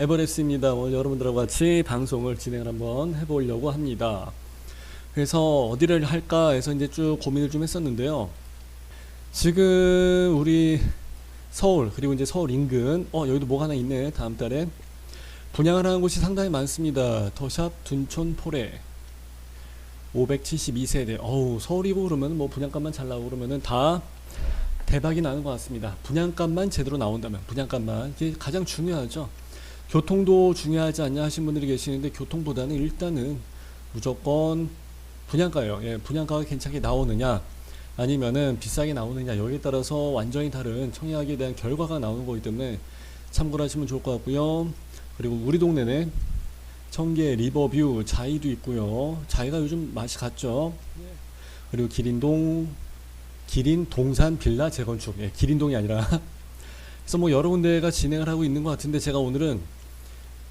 에버레스트입니다. 오늘 여러분들과 같이 방송을 진행을 한번 해보려고 합니다. 그래서 어디를 할까 해서 이제 쭉 고민을 좀 했었는데요. 지금 우리 서울 그리고 이제 서울 인근 여기도 뭐가 하나 있네. 다음 달에 분양을 하는 곳이 상당히 많습니다. 더샵 둔촌 포레 572세대. 서울이고 그러면 뭐 분양값만 잘 나오고 그러면은 다 대박이 나는 것 같습니다. 분양값만 제대로 나온다면, 분양값만 이게 가장 중요하죠. 교통도 중요하지 않냐 하신 분들이 계시는데, 교통보다는 일단은 무조건 분양가예요. 분양가가 괜찮게 나오느냐 아니면은 비싸게 나오느냐, 여기에 따라서 완전히 다른 청약에 대한 결과가 나오는 거기 때문에 참고를 하시면 좋을 것 같고요. 그리고 우리 동네는 청계, 리버뷰, 자이도 있고요. 자이가 요즘 맛이 갔죠. 그리고 기린 동산 빌라 재건축, 기린동이 아니라 그래서 뭐 여러 군데가 진행을 하고 있는 것 같은데, 제가 오늘은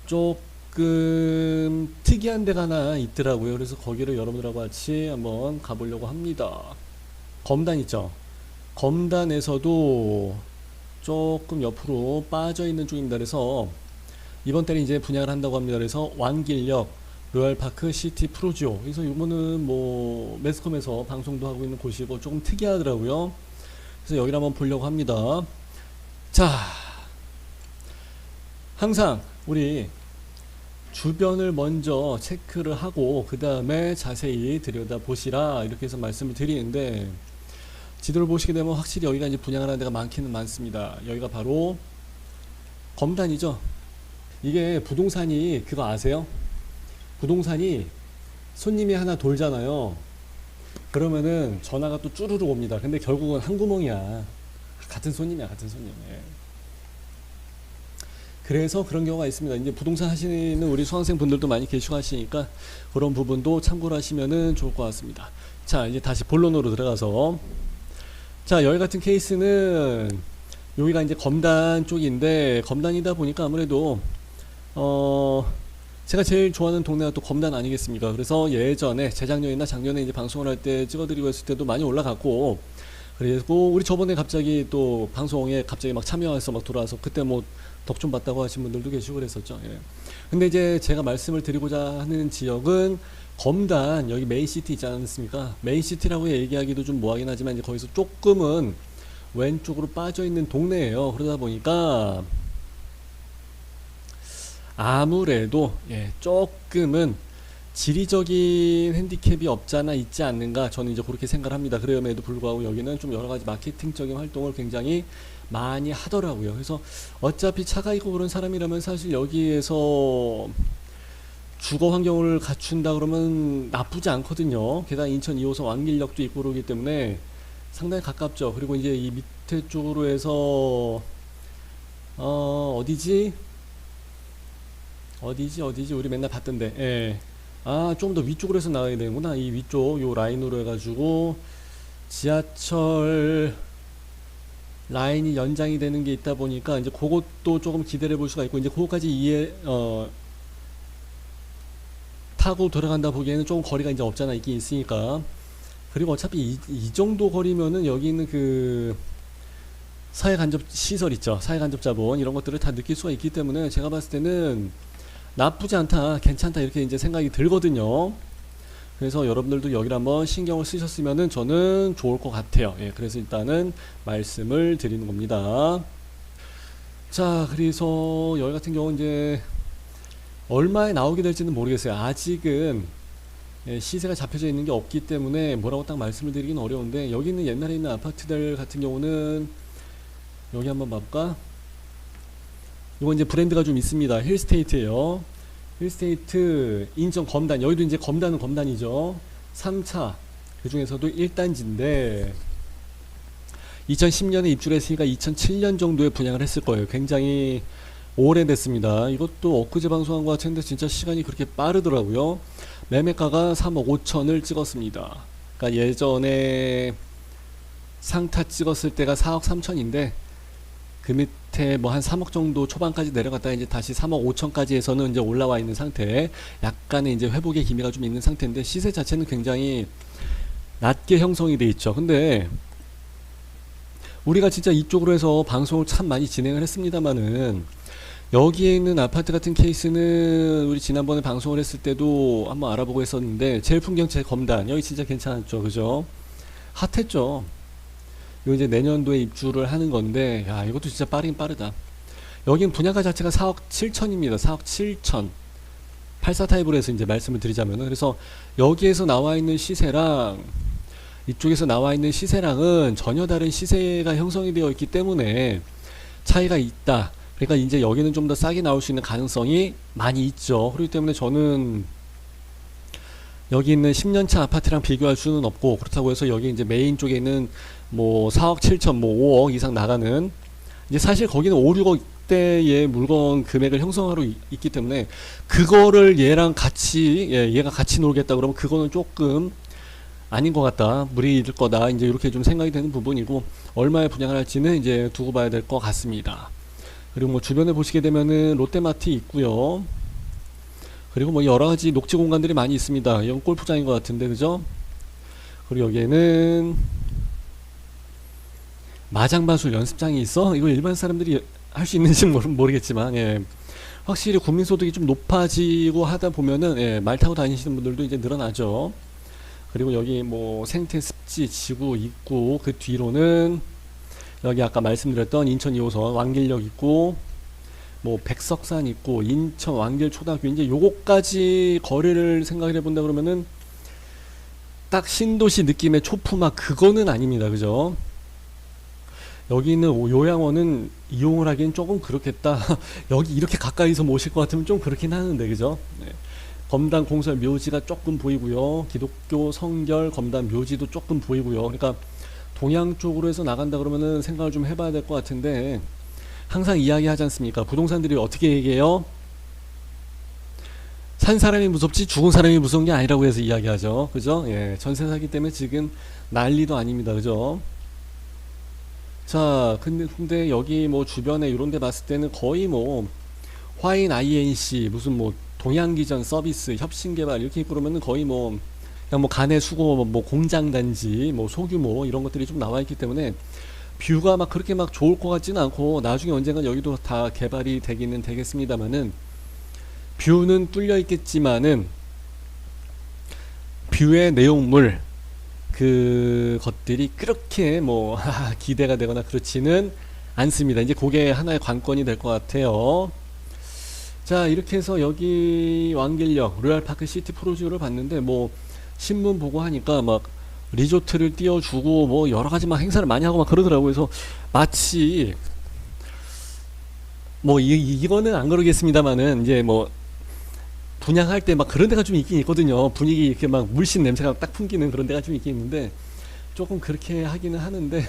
조금 특이한 데가 하나 있더라고요. 그래서 거기를 여러분들하고 같이 한번 가보려고 합니다. 검단 있죠. 검단에서도 조금 옆으로 빠져 있는 쪽입니다. 그래서 이번 달에 이제 분양을 한다고 합니다. 그래서 왕길역 로얄파크 시티 프로지오, 그래서 이거는 뭐 매스컴에서 방송도 하고 있는 곳이고 조금 특이하더라고요. 그래서 여기를 한번 보려고 합니다. 자, 항상 우리 주변을 먼저 체크를 하고 그 다음에 자세히 들여다보시라, 이렇게 해서 말씀을 드리는데, 지도를 보시게 되면 확실히 여기가 이제 분양을 하는 데가 많기는 많습니다. 여기가 바로 검단이죠. 이게 부동산이 그거 아세요? 부동산이 손님이 하나 돌잖아요. 그러면은 전화가 또 쭈루룩 옵니다. 근데 결국은 한 구멍이야. 같은 손님이야, 같은 손님. 그래서 그런 경우가 있습니다. 이제 부동산 하시는 우리 수강생 분들도 많이 계시고 하시니까 그런 부분도 참고를 하시면은 좋을 것 같습니다. 자, 이제 다시 본론으로 들어가서, 자, 여기 같은 케이스는 여기가 이제 검단 쪽인데, 검단이다 보니까 아무래도 제가 제일 좋아하는 동네가 또 검단 아니겠습니까? 그래서 예전에 재작년이나 작년에 이제 방송을 할 때 찍어드리고 했을 때도 많이 올라갔고, 그리고 우리 저번에 갑자기 또 방송에 갑자기 막 참여해서 막 돌아와서 그때 뭐 덕 좀 받다고 하신 분들도 계시고 그랬었죠. 근데 이제 제가 말씀을 드리고자 하는 지역은 검단, 여기 메인시티 있지 않습니까? 메인시티라고 얘기하기도 좀 뭐하긴 하지만 이제 거기서 조금은 왼쪽으로 빠져 있는 동네예요. 그러다 보니까 아무래도 조금은 지리적인 핸디캡이 없잖아 있지 않는가, 저는 이제 그렇게 생각을 합니다. 그럼에도 불구하고 여기는 좀 여러 가지 마케팅적인 활동을 굉장히 많이 하더라고요. 그래서 어차피 차가 있고 그런 사람이라면 사실 여기에서 주거 환경을 갖춘다 그러면 나쁘지 않거든요. 게다가 인천 2호선 왕길역도 있고 그러기 때문에 상당히 가깝죠. 그리고 이제 이 밑에 쪽으로 해서 어디지 우리 맨날 봤던데, 좀 더 위쪽으로 해서 나가야 되는구나. 이 위쪽 요 라인으로 해가지고 지하철 라인이 연장이 되는 게 있다 보니까 이제 그것도 조금 기대를 볼 수가 있고, 이제 그거까지 타고 들어간다 보기에는 조금 거리가 이제 없잖아 있긴 있으니까. 그리고 어차피 이 정도 거리면은 여기 있는 그 사회간접 시설 있죠. 사회간접 자본, 이런 것들을 다 느낄 수가 있기 때문에 제가 봤을 때는 나쁘지 않다, 괜찮다, 이렇게 이제 생각이 들거든요. 그래서 여러분들도 여기를 한번 신경을 쓰셨으면은 저는 좋을 것 같아요. 그래서 일단은 말씀을 드리는 겁니다. 자, 그래서 여기 같은 경우는 이제 얼마에 나오게 될지는 모르겠어요. 아직은 시세가 잡혀져 있는 게 없기 때문에 뭐라고 딱 말씀을 드리긴 어려운데, 여기 있는 옛날에 있는 아파트들 같은 경우는 여기 한번 봐볼까? 이건 이제 브랜드가 좀 있습니다. 힐스테이트예요. 힐스테이트 인천 검단, 여기도 이제 검단은 검단이죠. 3차, 그 중에서도 1단지인데 2010년에 입주를 했으니까 2007년 정도에 분양을 했을 거예요. 굉장히 오래됐습니다. 이것도 엊그제 방송한 것 같은데 진짜 시간이 그렇게 빠르더라고요. 매매가가 3억 5천을 찍었습니다. 그러니까 예전에 상타 찍었을 때가 4억 3천인데 그 밑에 뭐 한 3억 정도 초반까지 내려갔다가 이제 다시 3억 5천까지 해서는 이제 올라와 있는 상태, 약간의 이제 회복의 기미가 좀 있는 상태인데, 시세 자체는 굉장히 낮게 형성이 돼 있죠. 근데 우리가 진짜 이쪽으로 해서 방송을 참 많이 진행을 했습니다만은 여기에 있는 아파트 같은 케이스는 우리 지난번에 방송을 했을 때도 한번 알아보고 했었는데 제일풍경채 검단 여기 진짜 괜찮았죠, 그죠? 핫했죠. 이거 이제 내년도에 입주를 하는 건데 야 이것도 진짜 빠르긴 빠르다. 여긴 분양가 자체가 4억 7천입니다. 4억 7천. 84 타입으로 해서 이제 말씀을 드리자면은 그래서 여기에서 나와 있는 시세랑 이쪽에서 나와 있는 시세랑은 전혀 다른 시세가 형성이 되어 있기 때문에 차이가 있다. 그러니까 이제 여기는 좀 더 싸게 나올 수 있는 가능성이 많이 있죠. 그렇기 때문에 저는 여기 있는 10년차 아파트랑 비교할 수는 없고 그렇다고 해서 여기 이제 메인 쪽에 있는 뭐 4억 7천 뭐 5억 이상 나가는 이제 사실 거기는 5, 6억대의 물건 금액을 형성하고 있기 때문에 그거를 얘랑 같이 얘가 같이 놀겠다 그러면 그거는 조금 아닌 것 같다, 무리일 거다, 이제 이렇게 좀 생각이 되는 부분이고 얼마에 분양을 할지는 이제 두고 봐야 될 것 같습니다. 그리고 뭐 주변에 보시게 되면은 롯데마트 있고요. 그리고 뭐 여러 가지 녹지 공간들이 많이 있습니다. 이건 골프장인 것 같은데 그죠? 그리고 여기에는 마장마술 연습장이 있어? 이거 일반 사람들이 할 수 있는지 모르겠지만 예. 확실히 국민소득이 좀 높아지고 하다 보면은 예, 말 타고 다니시는 분들도 이제 늘어나죠. 그리고 여기 뭐 생태 습지 지구 있고 그 뒤로는 여기 아까 말씀드렸던 인천 2호선 왕길역 있고 뭐 백석산 있고 인천 왕길 초등학교 이제 요거까지 거리를 생각을 해본다 그러면은 딱 신도시 느낌의 초품화 그거는 아닙니다, 그죠? 여기 있는 요양원은 이용을 하기엔 조금 그렇겠다. 여기 이렇게 가까이서 모실 것 같으면 좀 그렇긴 하는데 그죠? 네. 검단 공설 묘지가 조금 보이고요. 기독교 성결 검단 묘지도 조금 보이고요. 그러니까 동양 쪽으로 해서 나간다 그러면은 생각을 좀 해봐야 될 것 같은데 항상 이야기하지 않습니까? 부동산들이 어떻게 얘기해요? 산 사람이 무섭지 죽은 사람이 무서운 게 아니라고 해서 이야기하죠. 그죠? 예, 전세 사기 때문에 지금 난리도 아닙니다. 그죠? 자, 근데 여기 뭐 주변에 이런 데 봤을 때는 거의 뭐 화인 INC 무슨 뭐 동양기전 서비스 협신개발 이렇게 그러면은 거의 뭐 그냥 뭐 간의 수고 뭐 공장단지 뭐 소규모 이런 것들이 좀 나와 있기 때문에 뷰가 막 그렇게 막 좋을 것 같지는 않고 나중에 언젠간 여기도 다 개발이 되기는 되겠습니다만은 뷰는 뚫려 있겠지만은 뷰의 내용물 그 것들이 그렇게 뭐 기대가 되거나 그렇지는 않습니다. 이제 그게 하나의 관건이 될 것 같아요. 자, 이렇게 해서 여기 왕길역 로얄파크 시티 프로지오를 봤는데 뭐 신문 보고 하니까 막 리조트를 띄워주고 뭐 여러 가지 막 행사를 많이 하고 막 그러더라고요. 그래서 마치 뭐 이거는 안 그러겠습니다만은 이제 뭐 분양할 때 막 그런 데가 좀 있긴 있거든요. 분위기 이렇게 막 물씬 냄새가 딱 풍기는 그런 데가 좀 있긴 있는데 조금 그렇게 하기는 하는데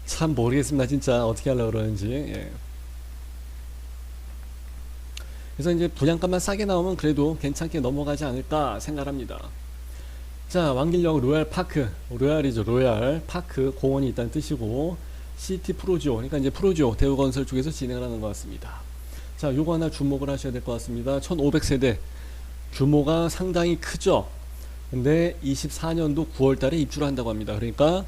참 모르겠습니다. 진짜 어떻게 하려고 그러는지. 예. 그래서 이제 분양가만 싸게 나오면 그래도 괜찮게 넘어가지 않을까 생각합니다. 자, 왕길역 로얄파크, 로얄이죠. 로얄파크 공원이 있다는 뜻이고 시티 프로지오, 그러니까 이제 프로지오 대우건설 쪽에서 진행을 하는 것 같습니다. 자, 요거 하나 주목을 하셔야 될 것 같습니다. 1500세대 규모가 상당히 크죠. 근데 24년도 9월 달에 입주를 한다고 합니다. 그러니까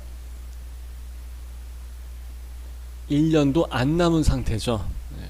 1년도 안 남은 상태죠. 네.